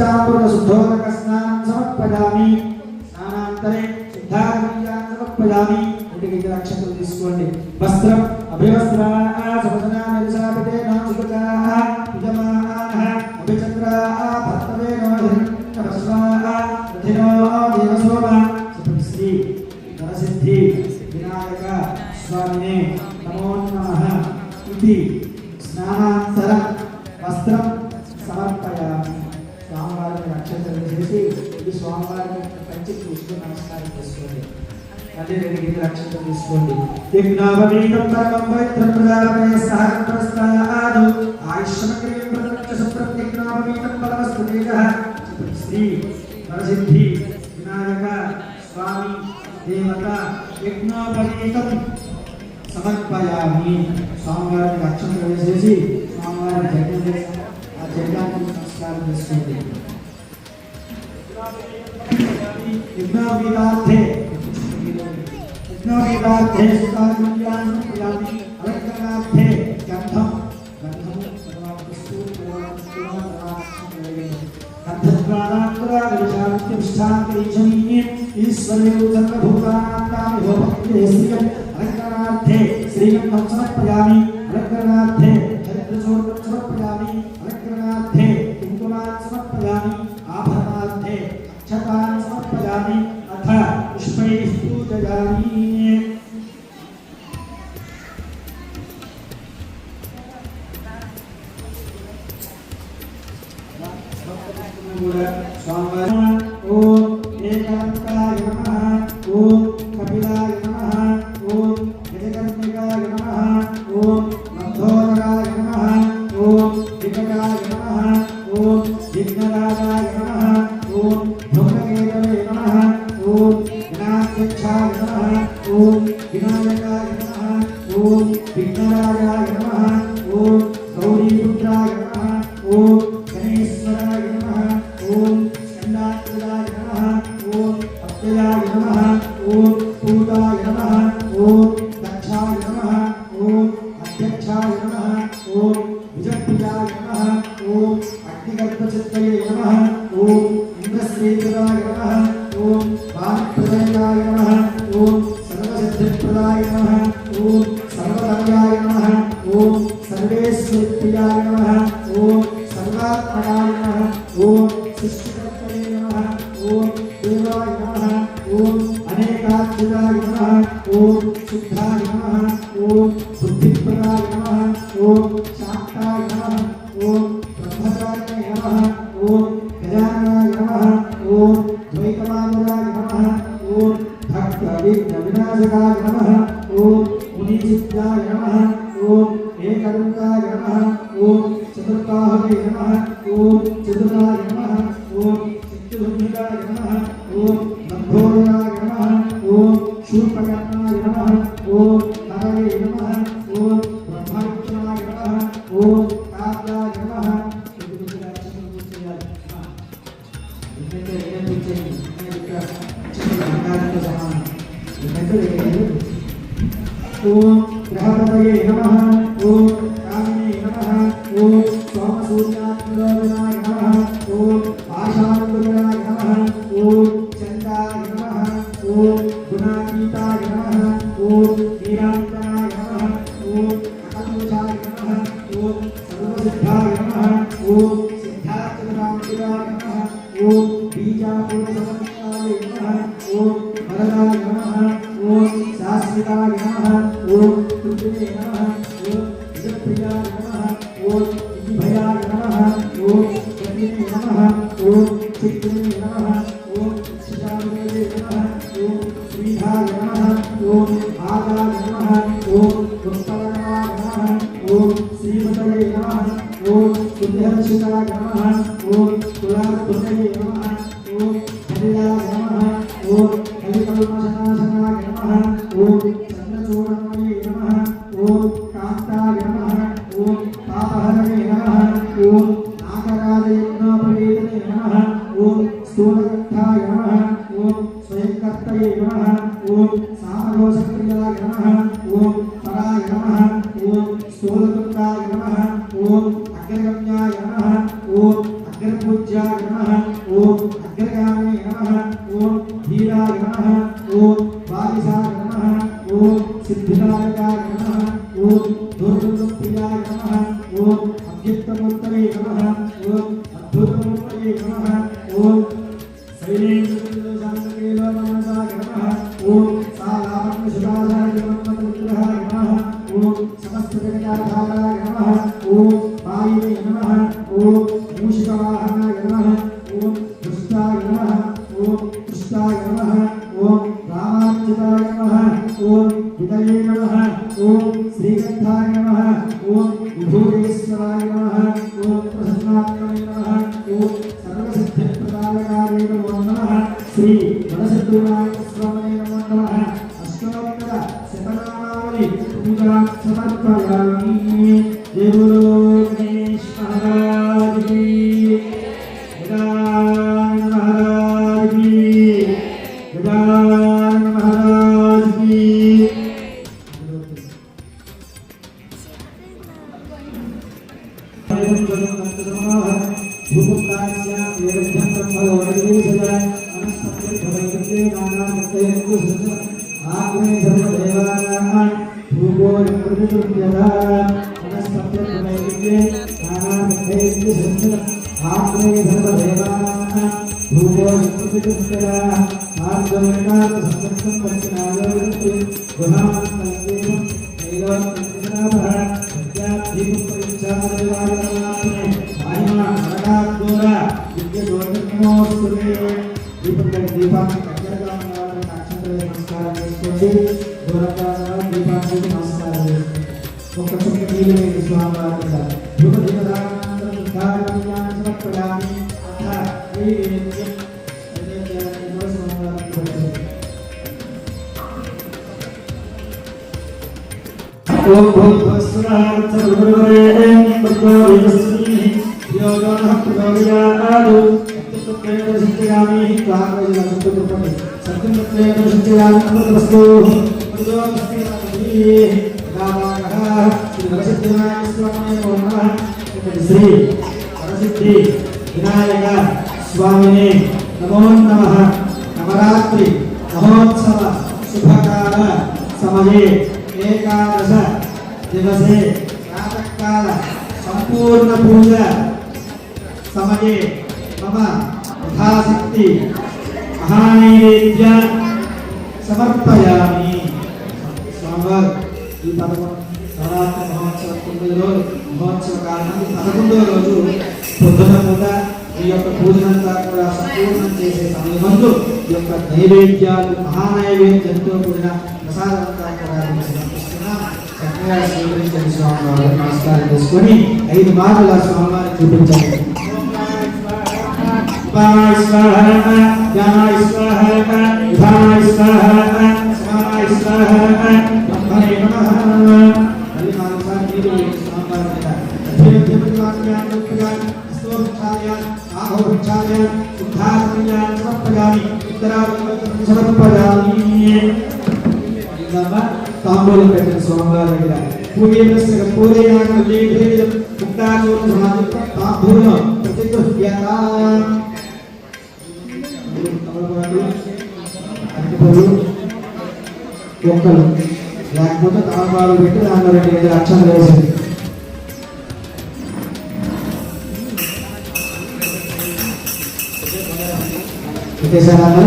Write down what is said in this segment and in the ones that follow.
పంచామృత శుద్ధోదక స్నానం సమర్పయామి. స్నానాంతరే శుద్ధాగ్నియాన్ సమర్పయామి. ఇంటికి అక్షతలు తీసుకోండి. వస్త్రం అభివస్త్రా సమసనా నిరసాపితేన సుఖా యజమానః అభిచక్రా భర్తవేన హిరణ్యవస్వా రథినో దేవసోమ శ్రీ నరసిద్ధి వినాయక స్వామినే నమో నమః ఇది స్నానాంతరం వస్త్రం సమర్పయామి. స్వామివారికి అక్షతలు చేసి ఇది స్వామివారికి పంచి పూజకు నమస్కారం చేసుకోండి. అదే రెండు అక్షతలు తీసుకోండి. యజ్ఞావనీతం పరమం పవిత్రం ప్రజాపతే సహకం ప్రస్తాదు ఆయుష్మక్రియం ప్రపంచ సుప్రత్యజ్ఞావనీతం పరమస్తు తేజః శ్రీ నరసిద్ధి వినాయక స్వామి దేవత యజ్ఞోపవీతం సమర్పయామి. స్వామివారికి అక్షతలు వేసేసి స్వామివారి యజ్ఞం చేసి ఆ యజ్ఞానికి నమస్కారం చేసుకోండి. యజ్ఞోపవీతార్థే యజ్ఞోపవీతార్థే సుతాజ్ఞాన్ ప్రయామి. అలంకరణార్థే గంధం గంధము సర్వావస్తు అలంకరణార్థే శ్రీగంధం సమర్పయామి. అలంకరణార్థే హరిద్రచూర్ణం సమర్పయామి. అలంకరణార్థే కుంకుమాన్ సమర్పయామి. ఆభరణార్థే అక్షతాన్ సమర్పయామి. అథ పుష్పైః పూజయామి. ఓం ఏకాంతాయ నమః. ఓం కపిలాయ నమః. ఓం గజకర్ణికాయ నమః. ఓం నందోదరాయ నమః. ఓం వికటాయ నమః. ఓం విఘ్నరాజాయ నమః. ఓం భువనకేతవే నమః. ఓం వినాయకాయ నమః. ఓం వినాయకాయ నమః. ఓం విఘ్నరాజాయ నమః. ఓం గౌరీపుత్రాయ నమః. ఓం గణేశ్వరాయ నమః. ఓం స్కందాత్మజాయ నమః. ఓం అవ్యయాయ నమః. ఓం పూతాయ నమః. ఓం దక్షాయ నమః. ఓం అధ్యక్షాయ నమః. ఓం విజప్రియాయ నమః. ఓం అగ్నిగర్భచిత్తయే నమః. ఓం ఇంద్రశ్రీకరాయ నమః. ఓం వాక్ప్రదాయ నమః. ఓం సర్వసిద్ధిప్రదాయ నమః. ఓం సర్వధన్యాయ నమః. ఓం సర్వేశ్వరిప్రియాయ నమః. ఓం సర్వాత్మనాయ నమః. ఓం సృష్టికర్తయే నమః. ఓం దేవాయ నమః. ఓం అనేకాత్మజాయ నమః. ఓం శుద్ధాయ నమః. ఓం బుద్ధిప్రదాయ నమః. ఓం శాంతాయ నమః. ఓం బ్రహ్మచారిణే నమః. ఓం గజాననాయ నమః. ఓం ద్వైతమానురాయ నమః. ఓం భక్త విఘ్న వినాశకాయ నమః. ఓం మునిచిత్యాయ నమః. ఓం ఏకరుణాయ నమః. ఓం చతుర్బాహవే నమః. ఓం చతురాయ నమః. ఓం చిత్తుభుజాయ నమః. ఓం లంబోదరాయ నమః. ఓం శూర్పకర్ణాయ నమః. ఓం హరయే నమః. ఓం బ్రహ్మవిష్ణాయ నమః. ఓం కావ్యాయ నమః. ఓం గ్రహపతయే నమః. ఓం కామినే నమః. ఓం సోమసూర్యాత్మలోచనాయ నమః. ఓం ఆశానుగ్రహాయ నమః. ఓం చందాయ నమః. ఓం గుణాతీతాయ నమః. ఓం నీరాంజనాయ నమః. ఓం అకల్మషాయ నమః. ఓం సర్వసిద్ధాయ నమః. ఓం సిద్ధార్థరామశివాయ నమః. ఓం బీజాపూర్వసమస్తాయ నమః. ఓం వరదాయ నమః. ఓం శాశ్వతాయ నమః. ఓం పృథివే నమః. ఓం విజప్రియాయ నమః. ఓం విభయాయ నమః. ఓం గతినే నమః. ఓం చిత్తినే నమః. ఓం శిశావే నమః. ఓం శ్రీధాయ నమః. ఓం ఆదాయ నమః. ఓం ఉత్తరాయ నమః. ఓం శ్రీమతయే నమః. ఓం సుందరశిఖాయ నమః. ఓం కులాత్మజయే నమః. ఓం హరియాయ నమః. ఓం కలికల్మషనాశనాయ నమః. ఓం చంద్రచూడమయే నమః. ఓం కాంతాయ నమః. ఓం పాపహరणे నమః. ఓం నాగరాజయజ్ఞోపవేతనే నమః. ఓం స్థూలకంఠాయ నమః. ఓం స్వయంకర్తయే నమః. ఓం సామఘోషప్రియాయ నమః. ఓం పరాయ నమః. ఓం స్థూలకుండాయ నమః. ఓం అగ్రగమ్యాయ నమః. ఓం అగ్రపూజ్యాయ నమః. ओम अग्रगामिने नमः ओम धीराय नमः ओम वारिसाय नमः ओम सिद्धिदायकाय नमः ओम दुर्गप्रियाय नमः ओम अव्यक्तमूर्तये नमः ओम अद्भुतमूर्तये नमः ओम शैलेन्द्रशान्तकेलो मनसाय नमः ओम सालाभरणशुभासाय नमः ओम समस्तजगदाधाराय नमः ओम वायुवे नमः ओम मूषिकवाहनाय नमः ओम दुष्टाय नमः ओम कृष्णाय नमः ओम रामार्चिताय नमः ओम विदये नमः ओम श्रीगन्धाय नमः ओम विभूतेश्वराय नमः ओम प्रसन्नात्मने नमः ओम सर्वसिद्धिप्रदायकाय नमो नमः श्री वरसिद्धिविनायक स्वामिने नमो नमः अष्टोत्तर शतनामावली पूजा समर्पयामि। जय बोलो गणेश महाराज की, गजानन महाराज की, गजानन महाराज की। ओम भूतस्वरः सर्ववरेण्यं भर्गो देवस्य योगः प्रचोदयात् तत्त्वेन सिद्धियामि कामयः सत्त्वपति सत्त्वेन सिद्धियामि अमृतवस्तु प्रचोदयामि रामाः श्री वरसिद्धिविनायक स्वामिने नमो नमः श्री वरसिद्धि विनायक स्वामिने नमो नमः। नवरात्रि महोत्सव शुभकाल समये एकादश दिवसे प्रातःकाल संपूर्ण पूजा समये मम यथाशक्ति महानैवेद्य समर्पयामि। स्वामिवार ఈ నవరాత్రి మహోత్సవ కారణం 11వ రోజు పొద్దున పూట ఈ యొక్క పూజనంతా కూడా సంపూర్ణం చేసే సమయమందు ఈ యొక్క నైవేద్యాలు మహానైవేద్యంతో కూడిన ప్రసాదంతా కూడా సమర్పిస్తున్నాం। చక్కగా స్వీకరించండి స్వామివారు, నమస్కారం చేసుకొని 5 మార్లు స్వామివారిని చూపించండి। उपाय स्वाहा ज्ञानाय स्वाहा विधानाय स्वाहा समानाय स्वाहा ब्रह्मणे नमः। हरि मानसा नीरे स्वाहा देवदेवताज्ञान उपज्ञान स्तोत्रचार्यान आहोचार्यान उद्धारण्यान समर्पयामि उत्तरावतम समर्पयामि। इदम तांबूलं పెట్టిన స్వామివారి దగ్గర పూజేయస్య పూజయాన లేఖేయం ముక్తాచూర్ణ సమాధిత తాంబూలం ప్రతిగృహ్యత ఒక్కలు లేకపోతే తాంబాలు పెట్టి దాంట్లో 2 అక్షరాలు వేసింది। పెట్టేసారు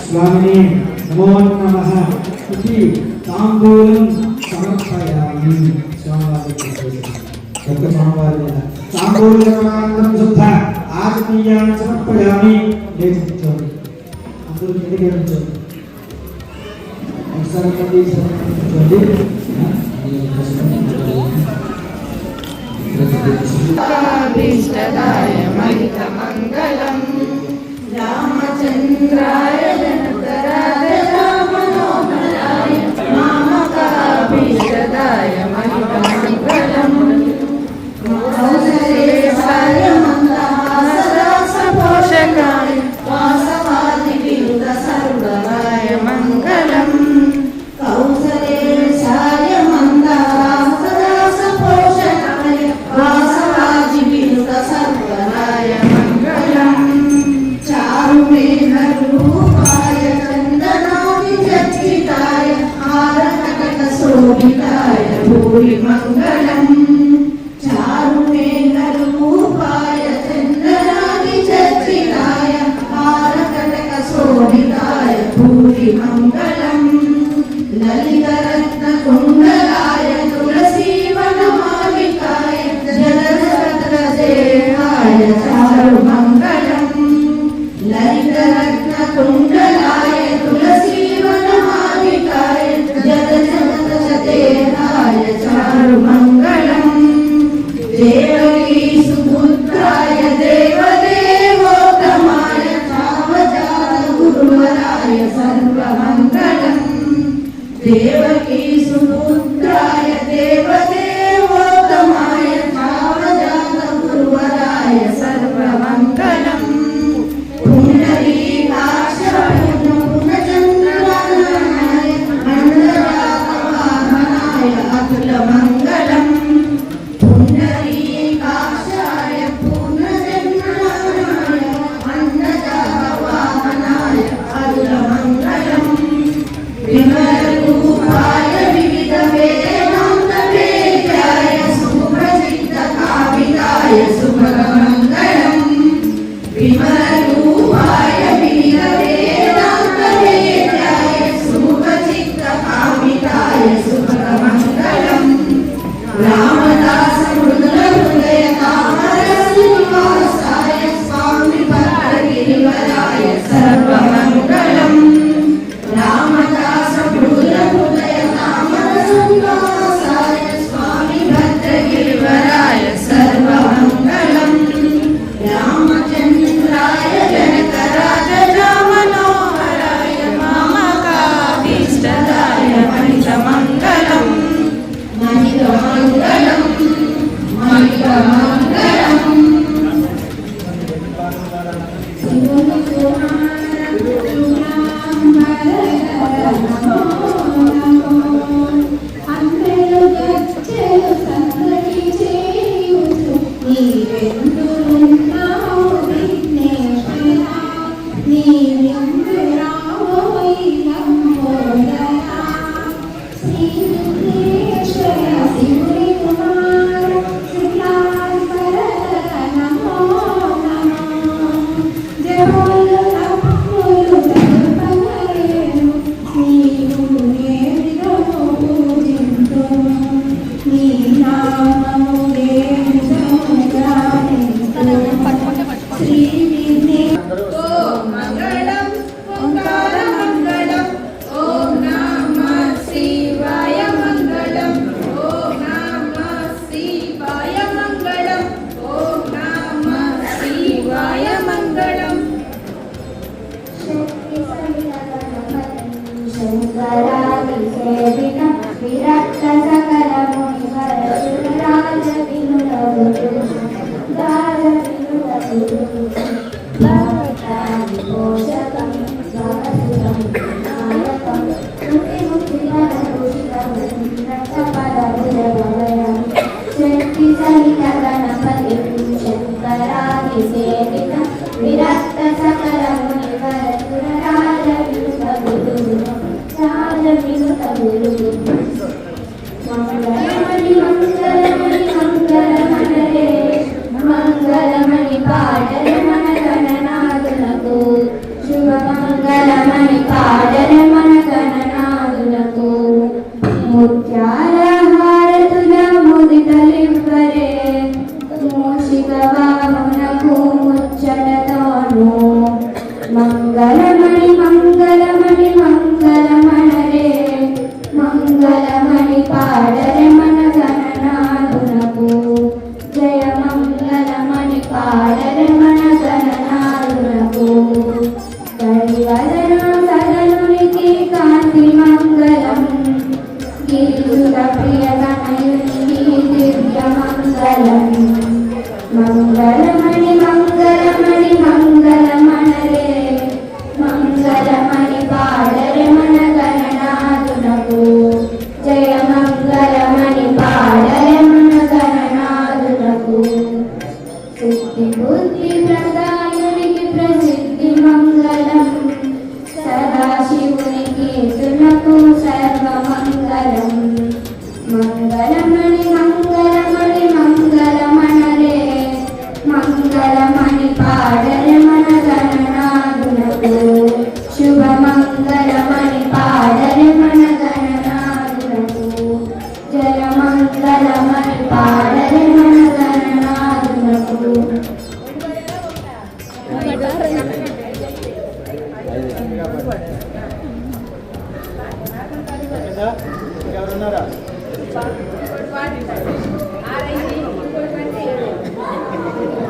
स्वामिने नमो नमः इति तांबूलं समर्पयामि। तांबूलकमानंदं शुद्ध आचमनीयान् समर्पयामि। అందరూ కిందకి ఉంచండి, ఒకసారి अभीष्टदाय महितमङ्गलम् रामचन्द्राय जनकराय रामनोमलाय मामकाभीष्टदाय महितमङ्गलम् कौसलेशाय मन्दहासरासपोषकाय वासवादिविरुद्धसर्वगाय मङ्गलम् देवकी सुपुत्राय देवदेवोत्तमाय भावजातगुरुवराय सर्वमङ्गलम् पुण्डरीकाक्षाय पूर्णचन्द्रवाहनाय मण्डलाकवाहनाय अतुलमङ्गलम् पुण्डरीकाक्षाय पूर्णचन्द्रवाहनाय मण्डलाकवाहनाय अतुलमङ्गलम् विमलरूपाय विविधवेदान्तवेद्याय सुप्रसिद्धकामिताय सुभगमङ्गलम् विमलरूपाय विविधवेदान्तवेद्याय सुप्रसिद्धकामिताय सुभगमङ्गलम् रामदासमृदुलहृदय कामरसनिवासाय स्वामि भद्रगिरिवराय सर्वमङ्गलम् रामदासमृदुलहृदय कामरसनिवासाय स्वामि भद्रगिरिवराय सर्वमङ्गलम् रामचन्द्राय जनकराजरामनोहराय मामकाभीष्टदाय मणिकमङ्गलम् मणिकमङ्गलम् मणिकमङ्गलम्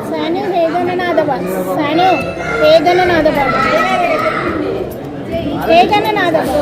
Sanu Hegananadava. Sanu Hegananadava. Hegananadava.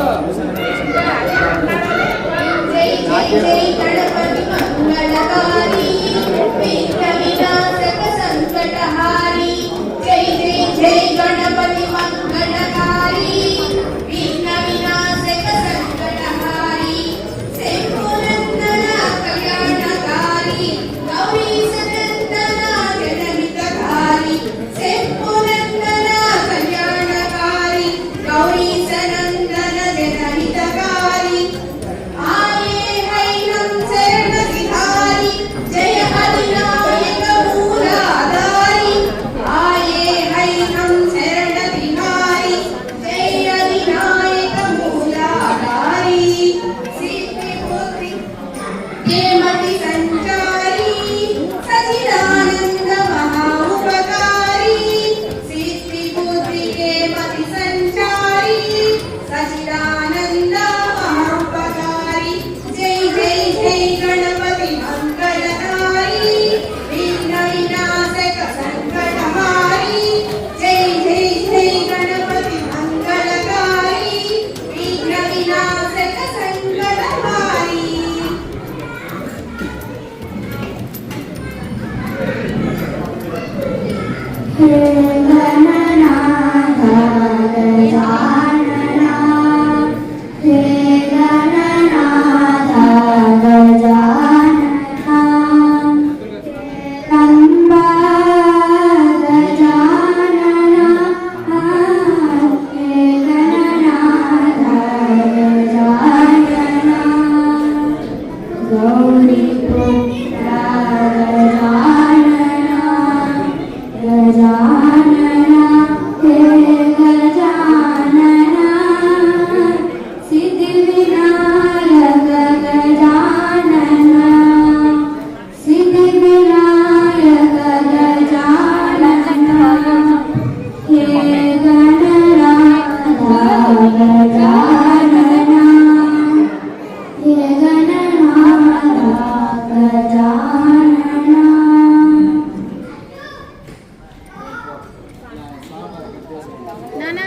నానా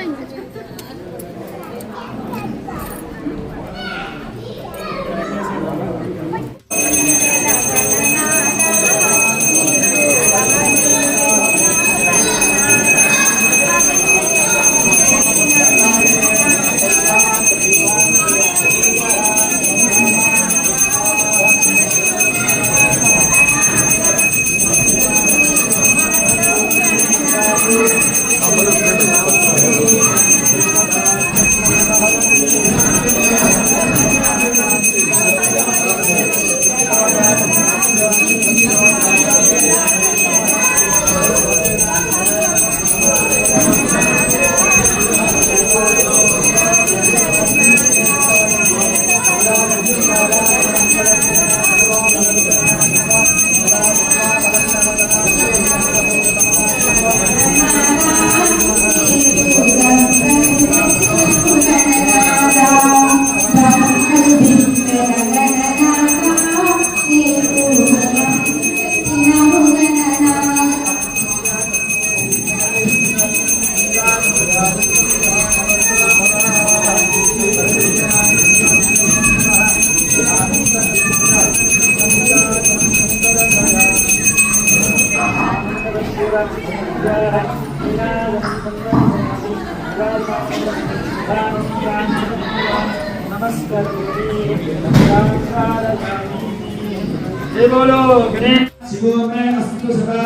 जय बोलो गणेश शिवो में अस्तु सदा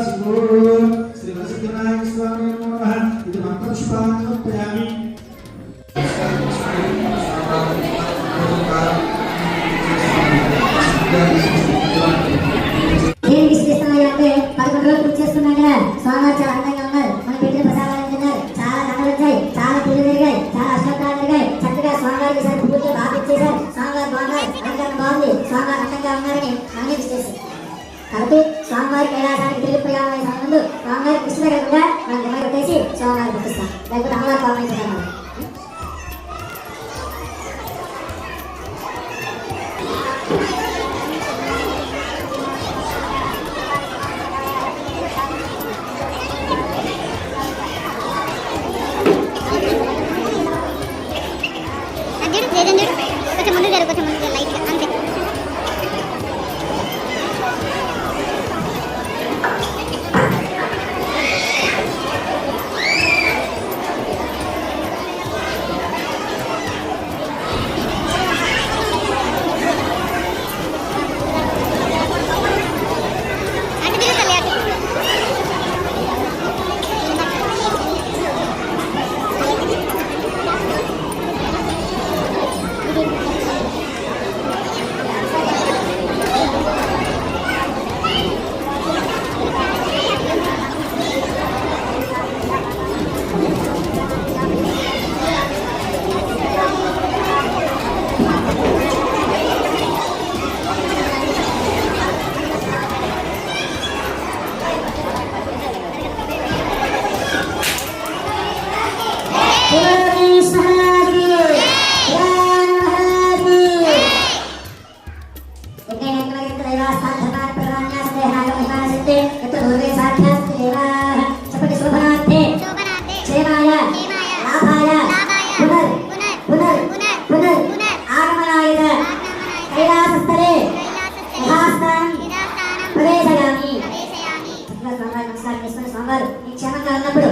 शिवो श्री वसुदेवाय स्वामी नमः इति मंत्रपुष्पाणि समर्पयामि ఏం విశ్లేషణ అంటే 11 రోజులు పూజ చేస్తున్నాం కదా స్వామివారు చాలా అందంగా ఉన్నారు మన పెట్టిన ప్రసాదాలు తిన్నారు చాలా దండలు వచ్చాయి చాలా పూజలు జరిగాయి చాలా అష్టోత్తరాలు జరిగాయి చక్కగా స్వామివారికి సరి పూజలు బాగా ఇచ్చేసారు స్వామివారు బాగున్నారు అలంకారం బాగుంది స్వామివారు అందంగా ఉన్నారని మనమే విశ్లేషం కాబట్టి స్వామివారి కైలాసానికి తిరిగిపోయామనే సమయంలో స్వామివారి కృష్ణ కాకుండా మనం జమ కొట్టేసి స్వామివారికి పంపిస్తాం లేకపోతే అమ్మవారి పాపం కొంచెం ముందు జరుగు కొంచెం ముందు లైట్ అంతే ఉన్నప్పుడు